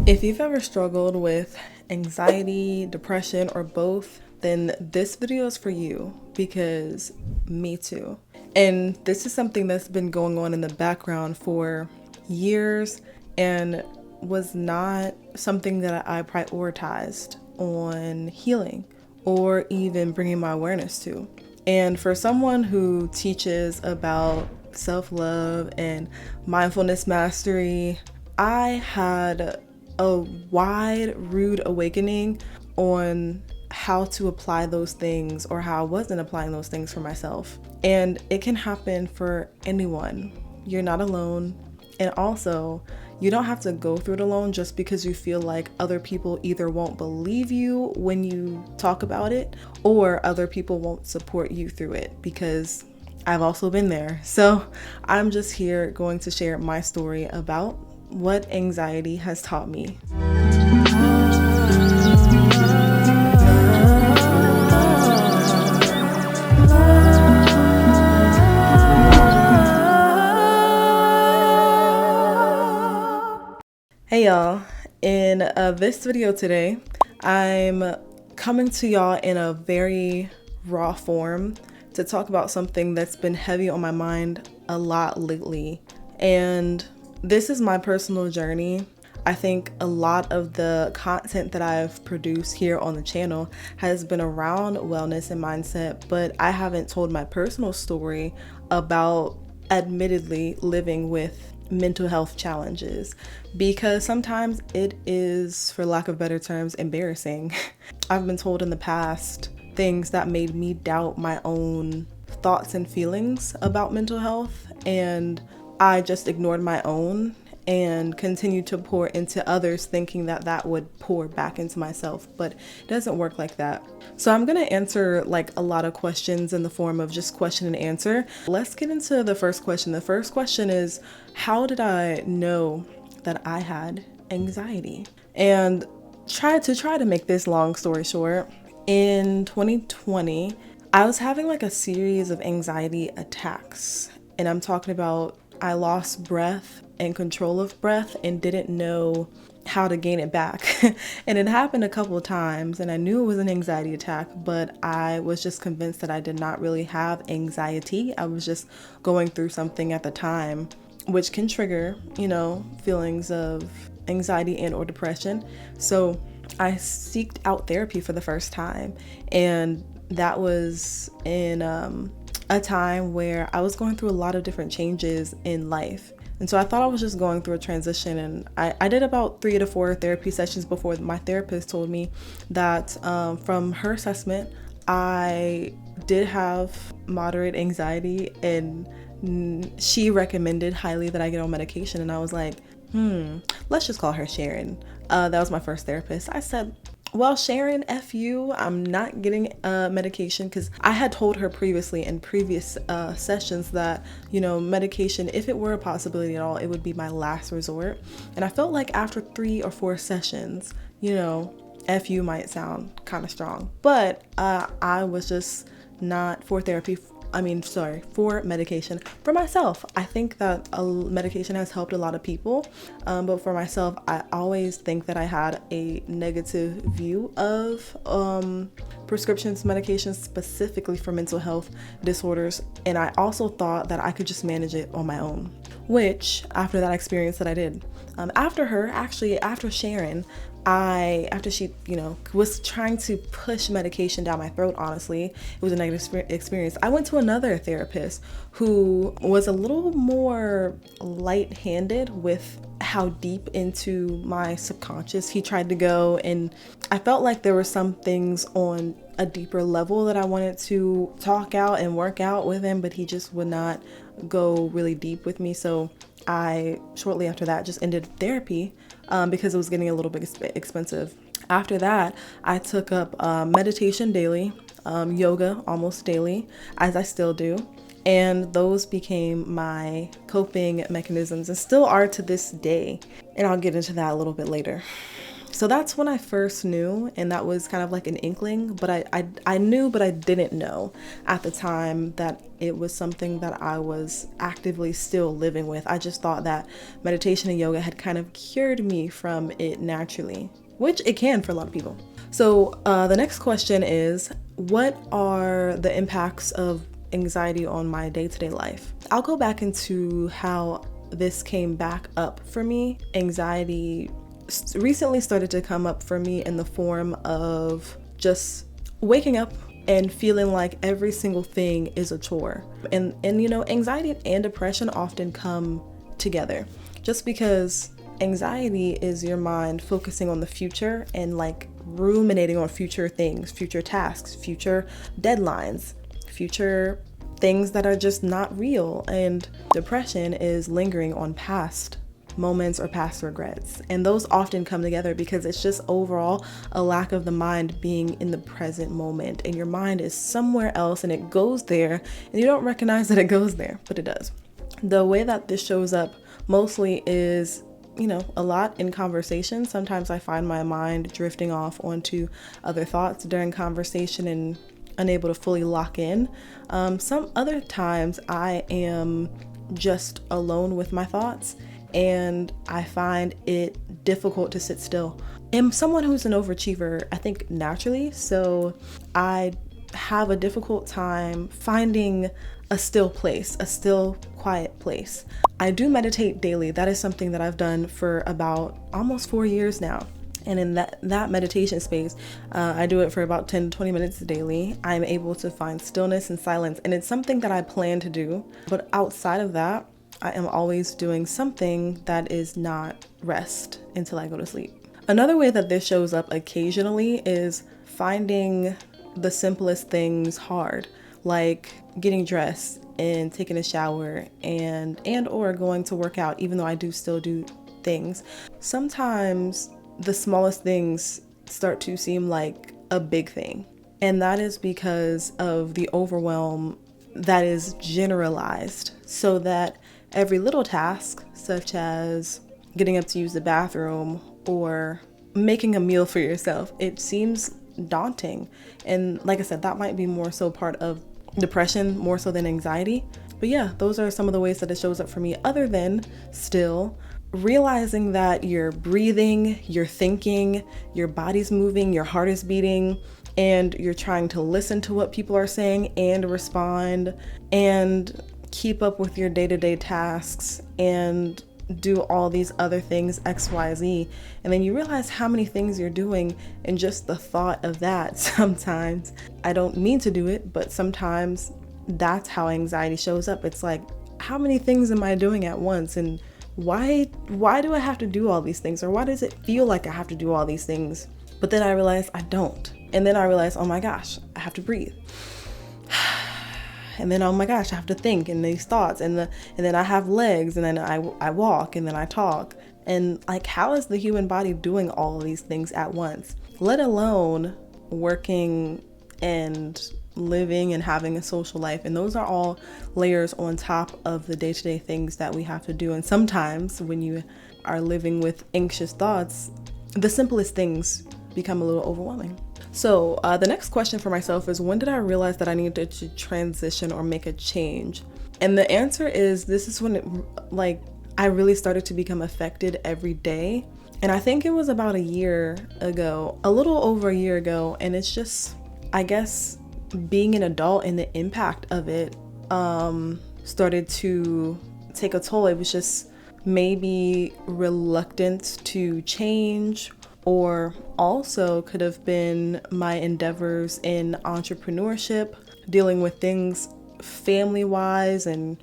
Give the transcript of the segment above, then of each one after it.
If you've ever struggled with anxiety, depression, or both, then this video is for you because me too. And this is something that's been going on in the background for years and was not something that I prioritized on healing or even bringing my awareness to. And for someone who teaches about self-love and mindfulness mastery, I had a wide, rude awakening on how to apply those things or how I wasn't applying those things for myself. And it can happen for anyone. You're not alone. And also, you don't have to go through it alone just because you feel like other people either won't believe you when you talk about it or other people won't support you through it, because I've also been there. So I'm just here going to share my story about what anxiety has taught me. Hey y'all, in this video today, I'm coming to y'all in a very raw form to talk about something that's been heavy on my mind a lot lately. And this is my personal journey. I think a lot of the content that I've produced here on the channel has been around wellness and mindset, but I haven't told my personal story about admittedly living with mental health challenges, because sometimes it is, for lack of better terms, embarrassing. I've been told in the past things that made me doubt my own thoughts and feelings about mental health, and I just ignored my own and continued to pour into others, thinking that that would pour back into myself, but it doesn't work like that. So I'm gonna answer like a lot of questions in the form of just question and answer. Let's get into the first question. The first question is, how did I know that I had anxiety? And try to make this long story short, in 2020, I was having like a series of anxiety attacks, and I'm talking about I lost breath and control of breath and didn't know how to gain it back. And it happened a couple of times, and I knew it was an anxiety attack, but I was just convinced that I did not really have anxiety. I was just going through something at the time, which can trigger, feelings of anxiety and or depression. So I seeked out therapy for the first time, and that was in a time where I was going through a lot of different changes in life. And so I thought I was just going through a transition, and I did about 3 to 4 therapy sessions before my therapist told me that from her assessment, I did have moderate anxiety, and she recommended highly that I get on medication. And I was like, let's just call her Sharon. That was my first therapist. I said, well, Sharon, F you, I'm not getting medication, because I had told her previously in previous sessions that, medication, if it were a possibility at all, it would be my last resort. And I felt like after 3 or 4 sessions, F you might sound kind of strong, but I was just not for therapy. For medication for myself. I think that medication has helped a lot of people, but for myself, I always think that I had a negative view of prescriptions, medications, specifically for mental health disorders. And I also thought that I could just manage it on my own, which after that experience that I did, after Sharon, after she, was trying to push medication down my throat, honestly, it was a negative experience. I went to another therapist who was a little more light-handed with how deep into my subconscious he tried to go. And I felt like there were some things on a deeper level that I wanted to talk out and work out with him, but he just would not go really deep with me. So I, shortly after that, just ended therapy because it was getting a little bit expensive. After that, I took up meditation daily, yoga almost daily, as I still do. And those became my coping mechanisms and still are to this day. And I'll get into that a little bit later. So that's when I first knew, and that was kind of like an inkling, but I knew, but I didn't know at the time that it was something that I was actively still living with. I just thought that meditation and yoga had kind of cured me from it naturally, which it can for a lot of people. So the next question is, what are the impacts of anxiety on my day-to-day life? I'll go back into how this came back up for me. Anxiety recently started to come up for me in the form of just waking up and feeling like every single thing is a chore. And you know, anxiety and depression often come together, just because anxiety is your mind focusing on the future and like ruminating on future things, future tasks, future deadlines, future things that are just not real. And depression is lingering on past moments or past regrets. And those often come together because it's just overall a lack of the mind being in the present moment. And your mind is somewhere else and it goes there and you don't recognize that it goes there, but it does. The way that this shows up mostly is, you know, a lot in conversation. Sometimes I find my mind drifting off onto other thoughts during conversation and unable to fully lock in. Some other times I am just alone with my thoughts and I find it difficult to sit still. I'm someone who's an overachiever, I think naturally, so I have a difficult time finding a still place, a still quiet place. I do meditate daily. That is something that I've done for about almost 4 years now. And in that meditation space, I do it for about 10 to 20 minutes daily. I'm able to find stillness and silence, and it's something that I plan to do. But outside of that, I am always doing something that is not rest until I go to sleep. Another way that this shows up occasionally is finding the simplest things hard, like getting dressed and taking a shower and or going to work out, even though I do still do things. Sometimes the smallest things start to seem like a big thing. And that is because of the overwhelm that is generalized, so that every little task, such as getting up to use the bathroom or making a meal for yourself, it seems daunting. And like I said, that might be more so part of depression, more so than anxiety. But yeah, those are some of the ways that it shows up for me, other than still realizing that you're breathing, you're thinking, your body's moving, your heart is beating, and you're trying to listen to what people are saying and respond and keep up with your day-to-day tasks and do all these other things, XYZ. And then you realize how many things you're doing, and just the thought of that, sometimes, I don't mean to do it, but sometimes that's how anxiety shows up. It's like, how many things am I doing at once? And why do I have to do all these things? Or why does it feel like I have to do all these things? But then I realize I don't. And then I realize, oh my gosh, I have to breathe. And then, oh my gosh, I have to think in these thoughts. And then I have legs, and then I walk, and then I talk. And like, how is the human body doing all of these things at once? Let alone working and living and having a social life. And those are all layers on top of the day-to-day things that we have to do. And sometimes when you are living with anxious thoughts, the simplest things become a little overwhelming. So the next question for myself is, when did I realize that I needed to transition or make a change? And the answer is, this is when I really started to become affected every day. And I think it was about a year ago, a little over a year ago. And it's just, I guess, being an adult and the impact of it started to take a toll. It was just maybe reluctance to change, or also could have been my endeavors in entrepreneurship, dealing with things family-wise and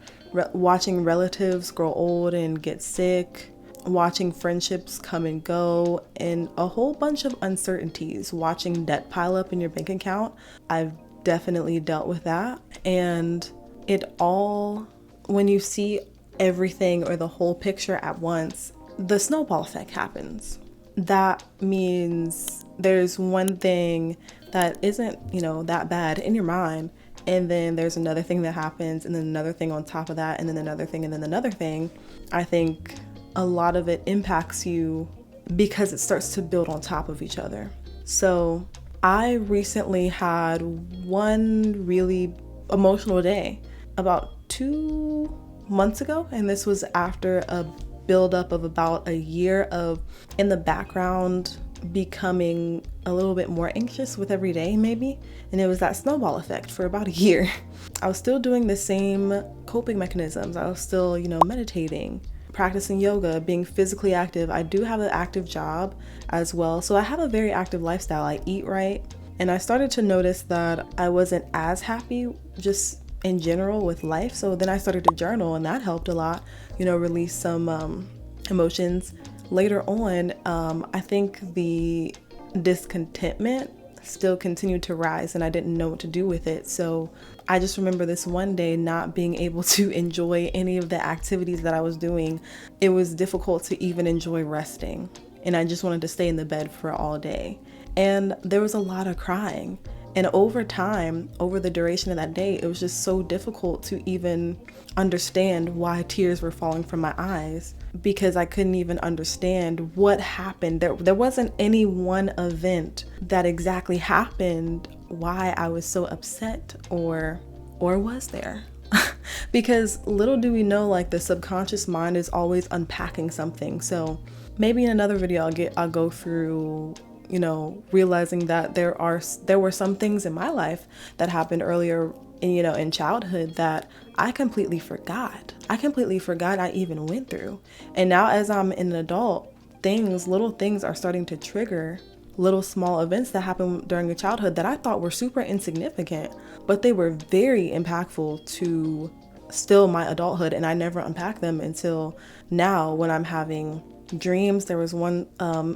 watching relatives grow old and get sick, watching friendships come and go, and a whole bunch of uncertainties, watching debt pile up in your bank account. I've definitely dealt with that. And it all, when you see everything or the whole picture at once, the snowball effect happens. That means there's one thing that isn't, that bad in your mind, and then there's another thing that happens, and then another thing on top of that, and then another thing, and then another thing. I think a lot of it impacts you because it starts to build on top of each other. So I recently had one really emotional day about 2 months ago, and this was after a buildup of about a year of, in the background, becoming a little bit more anxious with every day maybe. And it was that snowball effect for about a year. I was still doing the same coping mechanisms. I was still, meditating, practicing yoga, being physically active. I do have an active job as well. So I have a very active lifestyle. I eat right. And I started to notice that I wasn't as happy just in general with life. So then I started to journal, and that helped a lot, release some emotions. Later on, I think the discontentment still continued to rise, and I didn't know what to do with it. So I just remember this one day not being able to enjoy any of the activities that I was doing. It was difficult to even enjoy resting, and I just wanted to stay in the bed for all day. And there was a lot of crying. And over time, over the duration of that day, it was just so difficult to even understand why tears were falling from my eyes, because I couldn't even understand what happened. There wasn't any one event that exactly happened why I was so upset, or was there? Because little do we know, like, the subconscious mind is always unpacking something. So maybe in another video I'll go through realizing that there were some things in my life that happened earlier in childhood that I completely forgot. I even went through. And now as I'm an adult, little things are starting to trigger little small events that happened during a childhood that I thought were super insignificant, but they were very impactful to still my adulthood. And I never unpacked them until now when I'm having dreams. There was one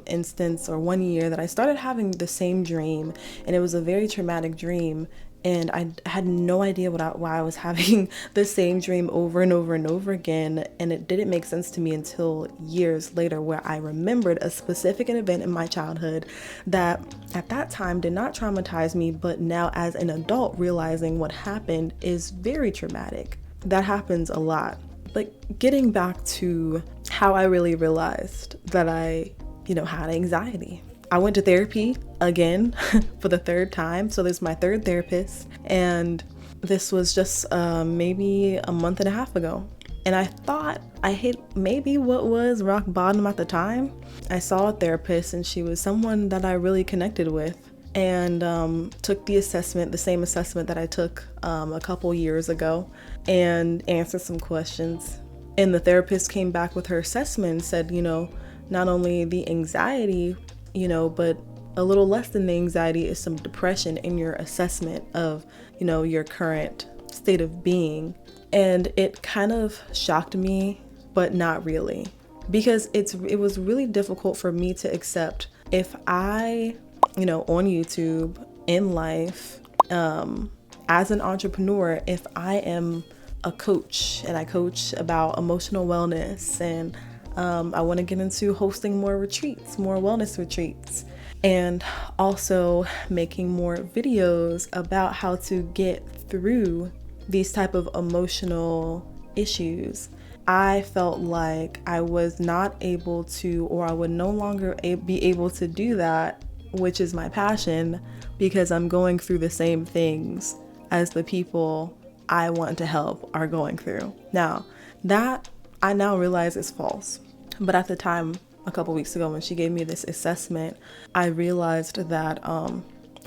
instance or 1 year that I started having the same dream, and it was a very traumatic dream, and I had no idea why I was having the same dream over and over and over again. And it didn't make sense to me until years later, where I remembered a specific event in my childhood that at that time did not traumatize me, but now as an adult realizing what happened is very traumatic. That happens a lot. But getting back to how I really realized that I, had anxiety. I went to therapy again for the third time. So this is my third therapist. And this was just maybe a month and a half ago. And I thought I hit maybe what was rock bottom at the time. I saw a therapist, and she was someone that I really connected with, and took the same assessment that I took a couple years ago, and answered some questions. And the therapist came back with her assessment and said, not only the anxiety, but a little less than the anxiety is some depression in your assessment of, your current state of being. And it kind of shocked me, but not really, because it was really difficult for me to accept if I, on YouTube, in life, as an entrepreneur, if I am a coach and I coach about emotional wellness, and I want to get into hosting more retreats, more wellness retreats, and also making more videos about how to get through these type of emotional issues. I felt like I was not able to, or I would no longer be able to do that, which is my passion, because I'm going through the same things as the people I want to help are going through. Now, that I now realize is false. But at the time, a couple weeks ago, when she gave me this assessment, I realized that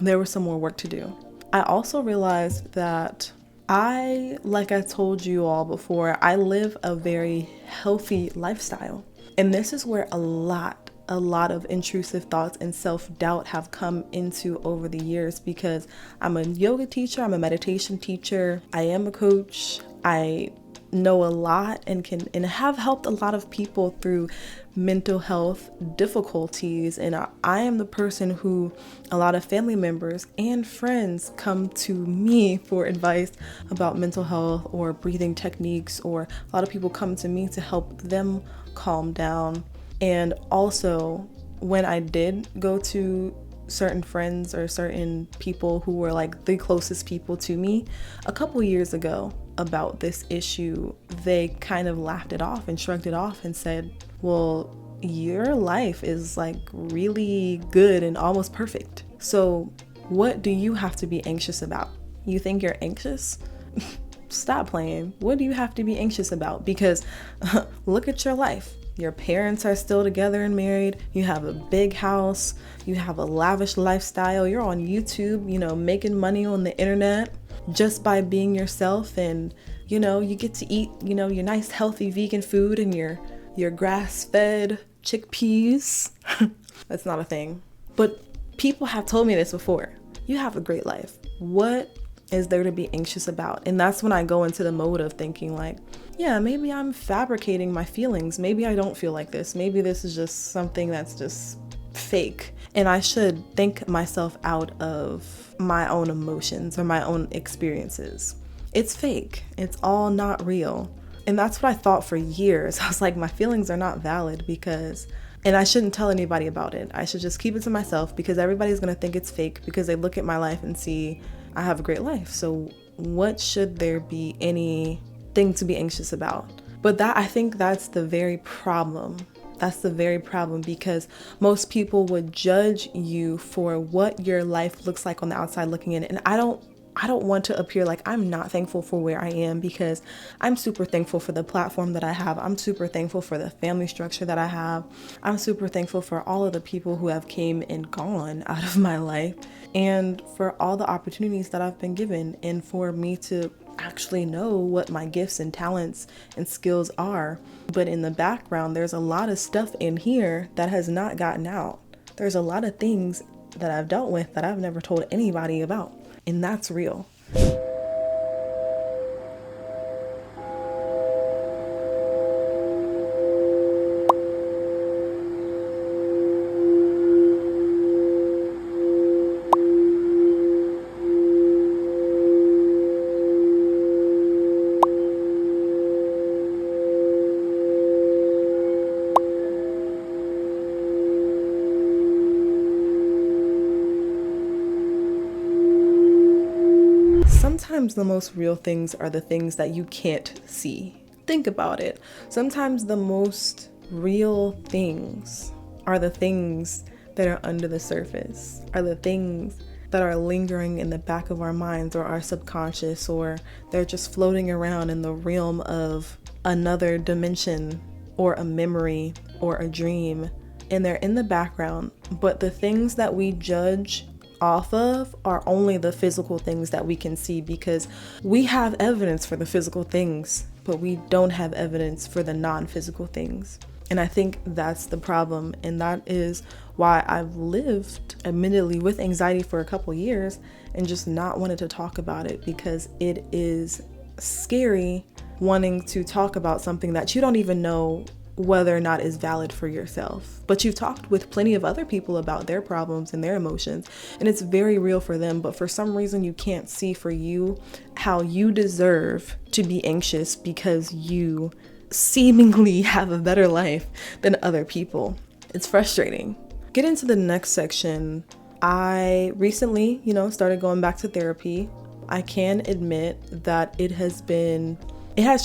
there was some more work to do. I also realized that like I told you all before, I live a very healthy lifestyle. And this is where a lot of intrusive thoughts and self-doubt have come into over the years, because I'm a yoga teacher, I'm a meditation teacher, I am a coach, I know a lot and have helped a lot of people through mental health difficulties. And I am the person who a lot of family members and friends come to me for advice about mental health or breathing techniques, or a lot of people come to me to help them calm down. And also, when I did go to certain friends or certain people who were like the closest people to me a couple years ago about this issue, they kind of laughed it off and shrugged it off and said, well, your life is like really good and almost perfect. So what do you have to be anxious about? You think you're anxious? Stop playing. What do you have to be anxious about? Because look at your life. Your parents are still together and married. You have a big house. You have a lavish lifestyle. You're on YouTube, making money on the internet just by being yourself. And, you get to eat, your nice healthy vegan food and your grass-fed chickpeas. That's not a thing. But people have told me this before. You have a great life. What is there to be anxious about? And that's when I go into the mode of thinking like, yeah, maybe I'm fabricating my feelings. Maybe I don't feel like this. Maybe this is just something that's just fake. And I should think myself out of my own emotions or my own experiences. It's fake. It's all not real. And that's what I thought for years. I was like, my feelings are not valid and I shouldn't tell anybody about it. I should just keep it to myself because everybody's going to think it's fake because they look at my life and see I have a great life. So what should there be anything to be anxious about? But I think that's the very problem. That's the very problem because most people would judge you for what your life looks like on the outside looking in. And I don't want to appear like I'm not thankful for where I am because I'm super thankful for the platform that I have. I'm super thankful for the family structure that I have. I'm super thankful for all of the people who have came and gone out of my life and for all the opportunities that I've been given and for me to actually know what my gifts and talents and skills are. But in the background, there's a lot of stuff in here that has not gotten out. There's a lot of things that I've dealt with that I've never told anybody about. And that's real. Sometimes the most real things are the things that you can't see. Think about it. Sometimes the most real things are the things that are under the surface, are the things that are lingering in the back of our minds or our subconscious, or they're just floating around in the realm of another dimension or a memory or a dream. And they're in the background, but the things that we judge off of are only the physical things that we can see because we have evidence for the physical things, but we don't have evidence for the non-physical things. And I think that's the problem. And that is why I've lived admittedly with anxiety for a couple years and just not wanted to talk about it because it is scary wanting to talk about something that you don't even know whether or not is valid for yourself. But you've talked with plenty of other people about their problems and their emotions, and it's very real for them. But for some reason, you can't see for you how you deserve to be anxious because you seemingly have a better life than other people. It's frustrating. Get into the next section. I recently, started going back to therapy. I can admit that it has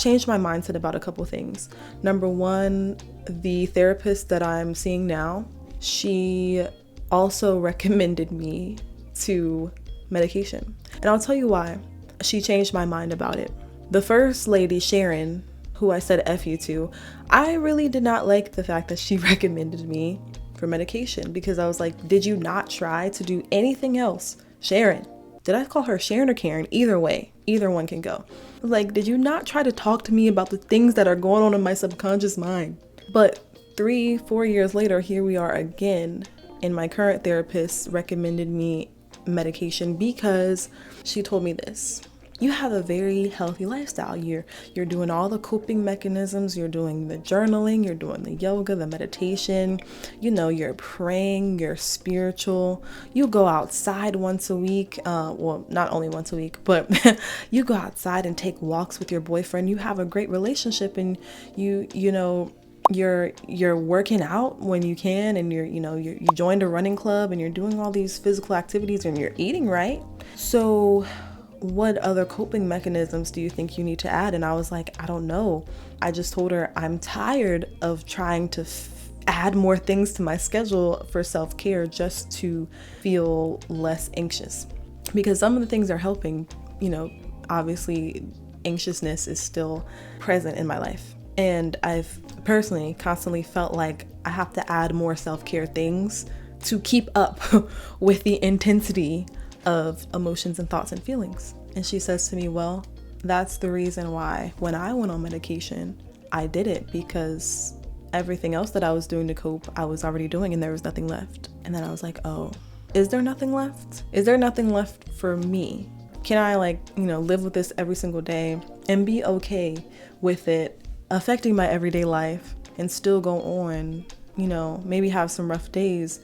changed my mindset about a couple things. Number one, the therapist that I'm seeing now, she also recommended me to medication. And I'll tell you why. She changed my mind about it. The first lady, Sharon, who I said F you to, I really did not like the fact that she recommended me for medication because I was like, did you not try to do anything else? Sharon. Did I call her Sharon or Karen? Either way, either one can go. Like, did you not try to talk to me about the things that are going on in my subconscious mind? But 3-4 years later, here we are again. And my current therapist recommended me medication because she told me this. You have a very healthy lifestyle. You're doing all the coping mechanisms. You're doing the journaling. You're doing the yoga, the meditation. You're praying. You're spiritual. You go outside once a week. Well, not only once a week, but you go outside and take walks with your boyfriend. You have a great relationship, and you're working out when you can, and you joined a running club, and you're doing all these physical activities, and you're eating right. So what other coping mechanisms do you think you need to add? And I was like, I don't know. I just told her I'm tired of trying to add more things to my schedule for self-care just to feel less anxious. Because some of the things are helping, obviously anxiousness is still present in my life. And I've personally constantly felt like I have to add more self-care things to keep up with the intensity of emotions and thoughts and feelings. And she says to me, well, that's the reason why when I went on medication, I did it, because everything else that I was doing to cope, I was already doing, and there was nothing left. And then I was like, oh, is there nothing left? Is there nothing left for me? Can I live with this every single day and be okay with it affecting my everyday life and still go on, maybe have some rough days,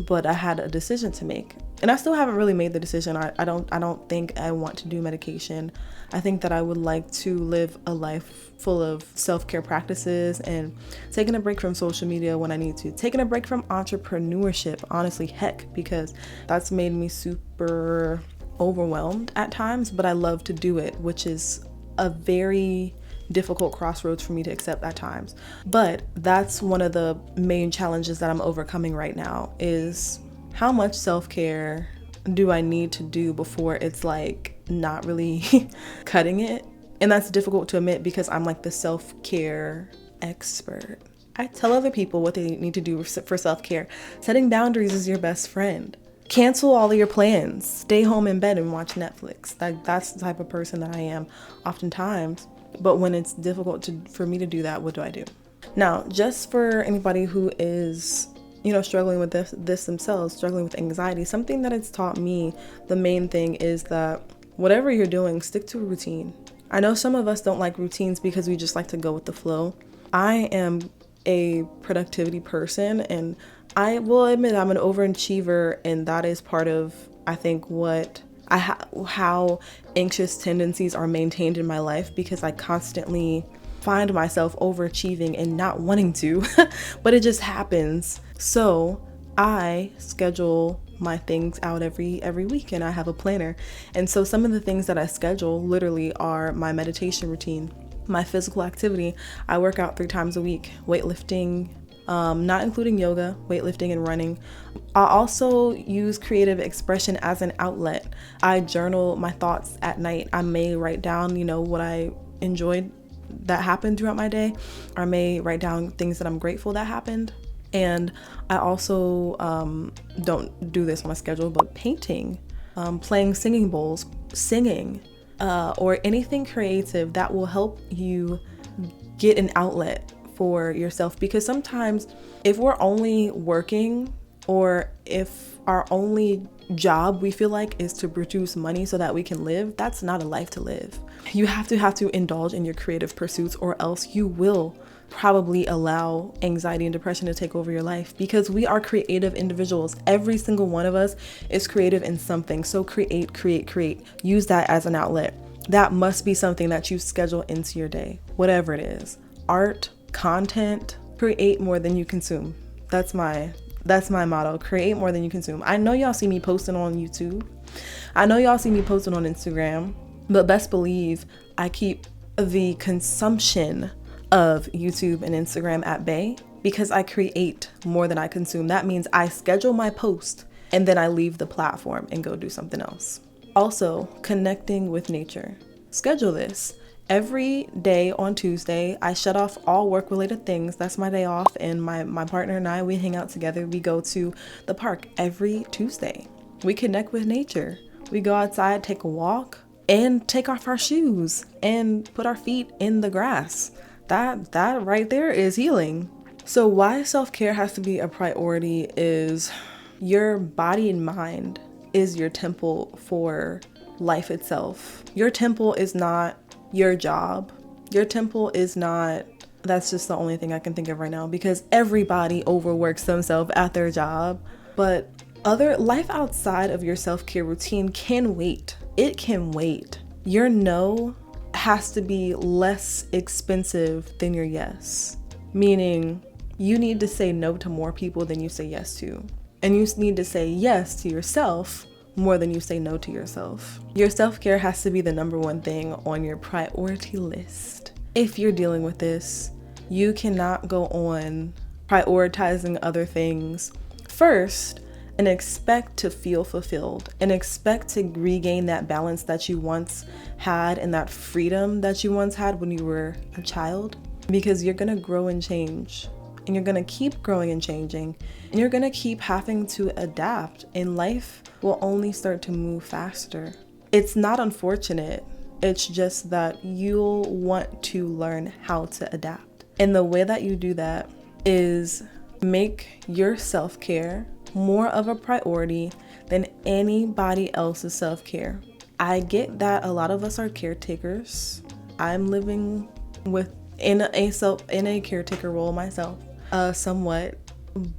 but I had a decision to make. And I still haven't really made the decision. I don't think I want to do medication. I think that I would like to live a life full of self-care practices and taking a break from social media when I need to. Taking a break from entrepreneurship, honestly, heck, because that's made me super overwhelmed at times, but I love to do it, which is a very difficult crossroads for me to accept at times. But that's one of the main challenges that I'm overcoming right now, is how much self-care do I need to do before it's not really cutting it? And that's difficult to admit because I'm the self-care expert. I tell other people what they need to do for self-care. Setting boundaries is your best friend. Cancel all of your plans. Stay home in bed and watch Netflix. That's the type of person that I am oftentimes. But when it's difficult for me to do that, what do I do? Now, just for anybody who is, struggling with this themselves, struggling with anxiety, something that it's taught me, the main thing is that whatever you're doing, stick to a routine. I know some of us don't like routines because we just like to go with the flow. I am a productivity person, and I will admit I'm an overachiever, and that is part of, I think, how anxious tendencies are maintained in my life, because I constantly find myself overachieving and not wanting to, but it just happens. So I schedule my things out every week, and I have a planner. And so some of the things that I schedule literally are my meditation routine, my physical activity. I work out 3 times a week, weightlifting, not including yoga, weightlifting and running. I also use creative expression as an outlet. I journal my thoughts at night. I may write down, what I enjoyed that happened throughout my day. I may write down things that I'm grateful that happened. And I also don't do this on my schedule, but painting, playing singing bowls, singing, or anything creative that will help you get an outlet for yourself. Because sometimes if we're only working, or if our only job we feel like is to produce money so that we can live, that's not a life to live. You have to indulge in your creative pursuits, or else you will probably allow anxiety and depression to take over your life, because we are creative individuals. Every single one of us is creative in something. So create. Use that as an outlet. That must be something that you schedule into your day, whatever it is. Art, content, create more than you consume. That's my motto. Create more than you consume. I know y'all see me posting on YouTube. I know y'all see me posting on Instagram, but best believe I keep the consumption of YouTube and Instagram at bay, because I create more than I consume. That means I schedule my post and then I leave the platform and go do something else. Also, connecting with nature. Schedule this. Every day on Tuesday, I shut off all work-related things. That's my day off, and my partner and I, we hang out together. We go to the park every Tuesday. We connect with nature. We go outside, take a walk, and take off our shoes and put our feet in the grass. That right there is healing. So why self-care has to be a priority is your body and mind is your temple for life itself. Your temple is not your job. Your temple is not, that's just the only thing I can think of right now, because everybody overworks themselves at their job. But other life outside of your self-care routine can wait. It can wait. Your no has to be less expensive than your yes. Meaning you need to say no to more people than you say yes to. And you need to say yes to yourself more than you say no to yourself. Your self-care has to be the number one thing on your priority list. If you're dealing with this, you cannot go on prioritizing other things first and expect to feel fulfilled and expect to regain that balance that you once had and that freedom that you once had when you were a child, because you're gonna grow and change, and you're gonna keep growing and changing, and you're gonna keep having to adapt, and life will only start to move faster. It's not unfortunate, it's just that you'll want to learn how to adapt. And the way that you do that is make your self-care more of a priority than anybody else's self-care. I get that a lot of us are caretakers. I'm living in a caretaker role myself, somewhat.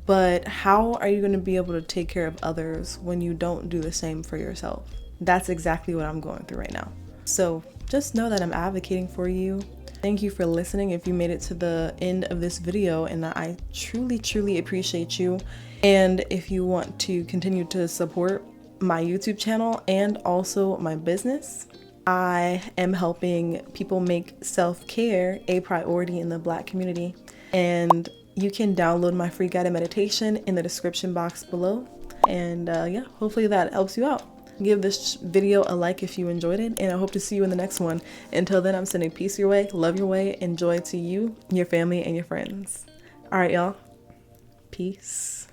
But how are you going to be able to take care of others when you don't do the same for yourself? That's exactly what I'm going through right now. So just know that I'm advocating for you. Thank you for listening if you made it to the end of this video, and I truly appreciate you. And if you want to continue to support my YouTube channel and also my business, I am helping people make self-care a priority in the Black community. And you can download my free guided meditation in the description box below. And yeah, hopefully that helps you out. Give this video a like if you enjoyed it, and I hope to see you in the next one. Until then, I'm sending peace your way, love your way, and joy to you, your family, and your friends. All right, y'all. Peace.